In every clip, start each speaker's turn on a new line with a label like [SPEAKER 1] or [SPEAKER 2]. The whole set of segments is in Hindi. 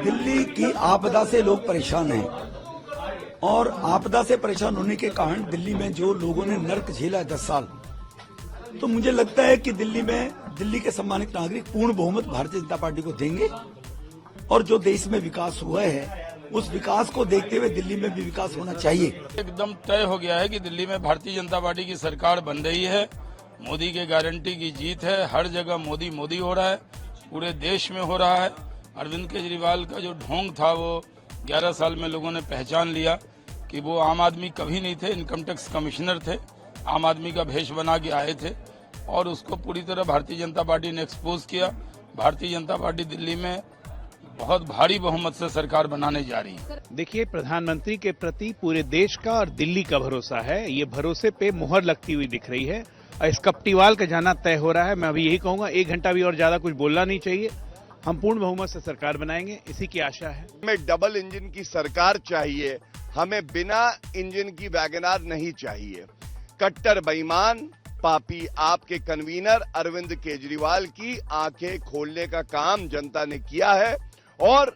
[SPEAKER 1] दिल्ली की आपदा से लोग परेशान हैं और आपदा से परेशान होने के कारण दिल्ली में जो लोगों ने नर्क झेला है 10 साल, तो मुझे लगता है कि दिल्ली के सम्मानित नागरिक पूर्ण बहुमत भारतीय जनता पार्टी को देंगे और जो देश में विकास हुआ है उस विकास को देखते हुए दिल्ली में भी विकास होना चाहिए।
[SPEAKER 2] एकदम तय हो गया है कि दिल्ली में भारतीय जनता पार्टी की सरकार बन रही है। मोदी के गारंटी की जीत है। हर जगह मोदी मोदी हो रहा है, पूरे देश में हो रहा है। अरविंद केजरीवाल का जो ढोंग था वो 11 साल में लोगों ने पहचान लिया कि वो आम आदमी कभी नहीं थे, इनकम टैक्स कमिश्नर थे, आम आदमी का भेष बना के आए थे और उसको पूरी तरह भारतीय जनता पार्टी ने एक्सपोज किया। भारतीय जनता पार्टी दिल्ली में बहुत भारी बहुमत से सरकार बनाने जा रही है।
[SPEAKER 3] देखिए, प्रधानमंत्री के प्रति पूरे देश का और दिल्ली का भरोसा है। ये भरोसे पे मुहर लगती हुई दिख रही है और इस कपटीवाल का जाना तय हो रहा है। मैं अभी यही कहूंगा, 1 घंटा भी और ज्यादा कुछ बोलना नहीं चाहिए। हम पूर्ण बहुमत से सरकार बनाएंगे, इसी की आशा है।
[SPEAKER 4] हमें डबल इंजन की सरकार चाहिए, हमें बिना इंजन की वैगनआर नहीं चाहिए। कट्टर बेईमान पापी आपके कन्वीनर अरविंद केजरीवाल की आंखें खोलने का काम जनता ने किया है और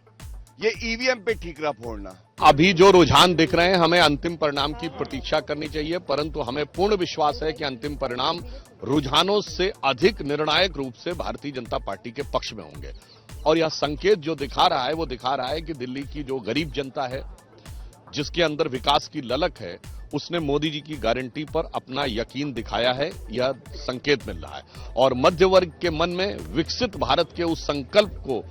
[SPEAKER 4] ये ईवीएम पे ठीकरा फोड़ना।
[SPEAKER 5] अभी जो रुझान दिख रहे हैं, हमें अंतिम परिणाम की प्रतीक्षा करनी चाहिए, परंतु हमें पूर्ण विश्वास है कि अंतिम परिणाम रुझानों से अधिक निर्णायक रूप से भारतीय जनता पार्टी के पक्ष में होंगे। और यह संकेत जो दिखा रहा है वो दिखा रहा है कि दिल्ली की जो गरीब जनता है, जिसके अंदर विकास की ललक है, उसने मोदी जी की गारंटी पर अपना यकीन दिखाया है। यह संकेत मिल रहा है और मध्य वर्ग के मन में विकसित भारत के उस संकल्प को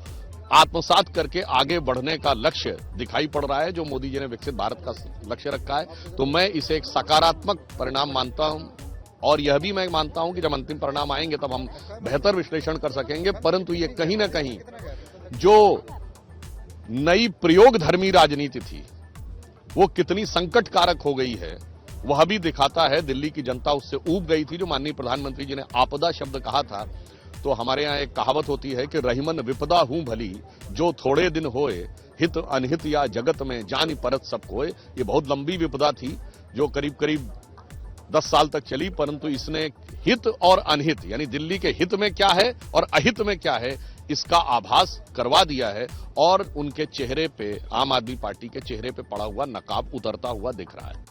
[SPEAKER 5] आत्मसात करके आगे बढ़ने का लक्ष्य दिखाई पड़ रहा है, जो मोदी जी ने विकसित भारत का लक्ष्य रखा है। तो मैं इसे एक सकारात्मक परिणाम मानता हूं और यह भी मैं मानता हूं कि जब अंतिम परिणाम आएंगे तब हम बेहतर विश्लेषण कर सकेंगे। परंतु ये कहीं ना कहीं जो नई प्रयोगधर्मी राजनीति थी वो कितनी संकटकारक हो गई है, वह भी दिखाता है। दिल्ली की जनता उससे ऊब गई थी। जो माननीय प्रधानमंत्री जी ने आपदा शब्द कहा था, तो हमारे यहाँ एक कहावत होती है कि रहीमन विपदा हूं भली, जो थोड़े दिन होए, हित अनहित या जगत में जानि परत सब कोय। ये बहुत लंबी विपदा थी जो करीब करीब 10 साल तक चली, परंतु इसने हित और अनहित यानी दिल्ली के हित में क्या है और अहित में क्या है इसका आभास करवा दिया है और उनके चेहरे पे, आम आदमी पार्टी के चेहरे पे पड़ा हुआ नकाब उतरता हुआ दिख रहा है।